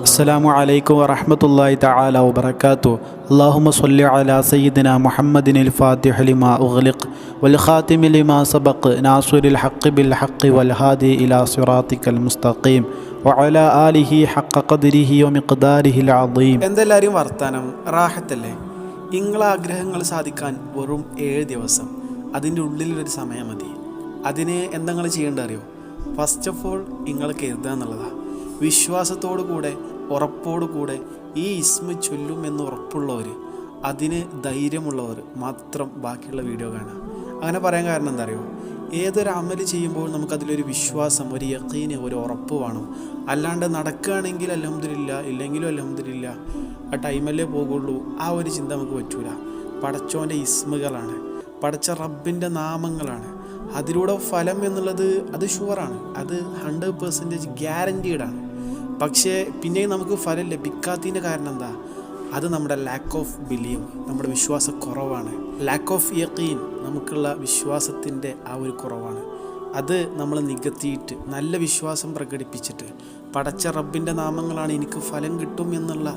അസ്സലാമു അലൈക്കും വറഹ്മത്തുള്ളാഹി തആല വബറകാതുഹു. അല്ലാഹുമ്മ സ്വല്ലി അലാ സയ്യിദിനാ മുഹമ്മദിനിൽ ഫാത്തിഹി ലിമാ ഉഗ്ലിഖ് വൽ ഖാതിമി ലിമാ സബഖ് നാസിറിൽ ഹഖ് ബിൽ ഹഖ് വൽ ഹാദി ഇലാ സിറാത്തിക്കൽ മുസ്തഖീം വഅലാ ആലിഹി ഹഖ ഖദ്രിഹി വമിഖ്ദാരിഹിൽ അദീം. എന്തെല്ലാരും വർത്താനം, റാഹത്തല്ലേ? നിങ്ങളെ ആഗ്രഹങ്ങൾ സാധിക്കാൻ വെറും 7 ദിവസം, അതിൻ്റെ ഉള്ളിലൊരു സമയം മതി. അതിന് എന്താ നിങ്ങൾ ചെയ്യേണ്ടത് അറിയോ? ഫസ്റ്റ് ഓഫ് ഓൾ നിങ്ങൾ കരുതുക എന്നുള്ളതാണ്. വിശ്വാസത്തോടു കൂടെ, ഉറപ്പോടു കൂടെ ഈ ഇസ്മ ചൊല്ലും എന്ന് ഉറപ്പുള്ളവർ, അതിന് ധൈര്യമുള്ളവർ മാത്രം ബാക്കിയുള്ള വീഡിയോ കാണാം. അങ്ങനെ പറയാൻ കാരണം എന്താ അറിയോ? ഏതൊരു അമല് ചെയ്യുമ്പോൾ നമുക്കതിലൊരു വിശ്വാസം, ഒരു യഖീന്, ഒരു ഉറപ്പ് വേണം. അല്ലാണ്ട് നടക്കുകയാണെങ്കിൽ അൽഹംദുലില്ലാ, ഇല്ലെങ്കിലും അൽഹംദുലില്ലാ, ആ ടൈമല്ലേ പോകുള്ളൂ, ആ ഒരു ചിന്ത നമുക്ക് പറ്റൂല. പടച്ചോൻ്റെ ഇസ്മുകളാണ്, പടച്ച റബ്ബിൻ്റെ നാമങ്ങളാണ്. അതിലൂടെ ഫലം എന്നുള്ളത് അത് ഷുവറാണ്, അത് 100% ഗ്യാരൻറ്റീഡാണ്. പക്ഷേ പിന്നെയും നമുക്ക് ഫലം ലഭിക്കാത്തതിൻ്റെ കാരണം എന്താ? അത് നമ്മുടെ ലാക്ക് ഓഫ് ബിലീവ്, നമ്മുടെ വിശ്വാസക്കുറവാണ്. ലാക്ക് ഓഫ് യഖീൻ, നമുക്കുള്ള വിശ്വാസത്തിൻ്റെ ആ ഒരു കുറവാണ്. അത് നമ്മൾ നികത്തിയിട്ട് നല്ല വിശ്വാസം പ്രകടിപ്പിച്ചിട്ട് പടച്ച റബ്ബിൻ്റെ നാമങ്ങളാണ്, എനിക്ക് ഫലം കിട്ടും എന്നുള്ള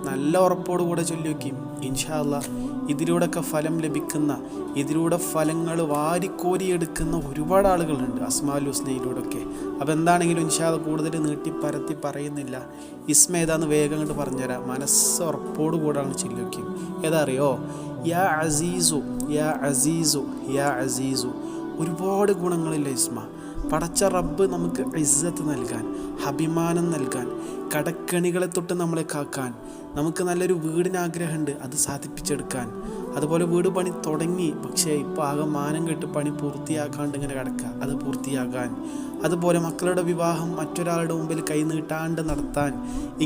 നല്ല ഉറപ്പോടു കൂടെ ചൊല്ലി വയ്ക്കും. ഇൻഷാ അല്ലാഹ് ഇതിലൂടെയൊക്കെ ഫലം ലഭിക്കുന്ന, ഇതിലൂടെ ഫലങ്ങൾ വാരിക്കോരിയെടുക്കുന്ന ഒരുപാട് ആളുകളുണ്ട് അസ്മാഉൽ ഹുസ്നയിലൂടെയൊക്കെ. അപ്പോൾ എന്താണെങ്കിലും ഇൻഷാ അല്ലാഹ് കൂടുതൽ നീട്ടിപ്പരത്തി പറയുന്നില്ല. ഇസ്മ ഏതാന്ന് വേഗം കണ്ട് പറഞ്ഞുതരാം. മനസ്സ് ഉറപ്പോടു കൂടാണ് ചൊല്ലി വയ്ക്കും. ഏതാ അറിയോ? യാ അസീസു, യാ അസീസു, യാ അസീസു. ഒരുപാട് ഗുണങ്ങളില്ല ഇസ്മ. പടച്ച റബ്ബ് നമുക്ക് ഇസ്സത്ത് നൽകാൻ, അഭിമാനം നൽകാൻ, കടക്കണികളെ തൊട്ട് നമ്മളെ കാക്കാൻ, നമുക്ക് നല്ലൊരു വീടിന് ആഗ്രഹമുണ്ട്, അത് സാധിപ്പിച്ചെടുക്കാൻ. അതുപോലെ വീട് പണി തുടങ്ങി, പക്ഷേ ഇപ്പോൾ ആകെ മാനം കെട്ട് പണി പൂർത്തിയാക്കാണ്ട് ഇങ്ങനെ കിടക്കുക, അത് പൂർത്തിയാക്കാൻ. അതുപോലെ മക്കളുടെ വിവാഹം മറ്റൊരാളുടെ മുമ്പിൽ കൈനീട്ടാണ്ട് നടത്താൻ.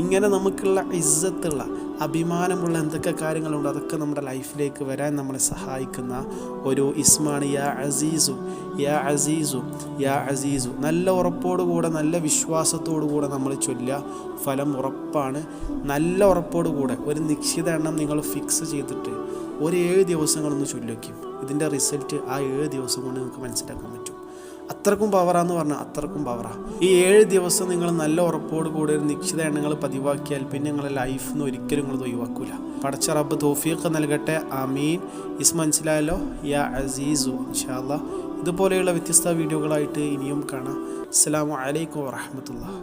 ഇങ്ങനെ നമുക്കുള്ള ഇസ്സത്തുള്ള, അഭിമാനമുള്ള എന്തൊക്കെ കാര്യങ്ങളുണ്ടോ അതൊക്കെ നമ്മുടെ ലൈഫിലേക്ക് വരാൻ നമ്മളെ സഹായിക്കുന്ന ഒരു ഇസ്മാണ് യാ അസീസു, യാ അസീസു, യാ അസീസു. നല്ല ഉറപ്പോടുകൂടെ, നല്ല വിശ്വാസത്തോടു കൂടെ നമ്മൾ ചൊല്ലുക, ഫലം ഉറപ്പാണ്. നല്ല ഉറപ്പോടു കൂടെ ഒരു നിശ്ചിത എണ്ണം നിങ്ങൾ ഫിക്സ് ചെയ്തിട്ട് ഒരു 7 ദിവസങ്ങളൊന്ന് ചൊല്ലി വയ്ക്കും. ഇതിൻ്റെ റിസൾട്ട് ആ 7 ദിവസം കൊണ്ട് നിങ്ങൾക്ക് മനസ്സിലാക്കാൻ പറ്റും. അത്രക്കും പവറാന്ന് പറഞ്ഞാൽ അത്രക്കും പവറാണ്. ഈ 7 ദിവസം നിങ്ങൾ നല്ല ഉറപ്പോട് കൂടെ ഒരു നിശ്ചിത എണ്ണങ്ങൾ പതിവാക്കിയാൽ പിന്നെ നിങ്ങളുടെ ലൈഫിൽ നിന്ന് ഒരിക്കലും നിങ്ങൾ ഒഴിവാക്കൂല. പടച്ച റബ്ബ് തൗഫീഖ് നൽകട്ടെ, ആമീൻ. ഇസ്മ മനസ്സിലായല്ലോ? യാ അസീസു. ഇൻഷാ അല്ലാഹ് ഇതുപോലെയുള്ള വ്യത്യസ്ത വീഡിയോകളായിട്ട് ഇനിയും കാണാം. അസ്സലാമു അലൈക്കും വറഹ്മത്തുള്ളാഹി.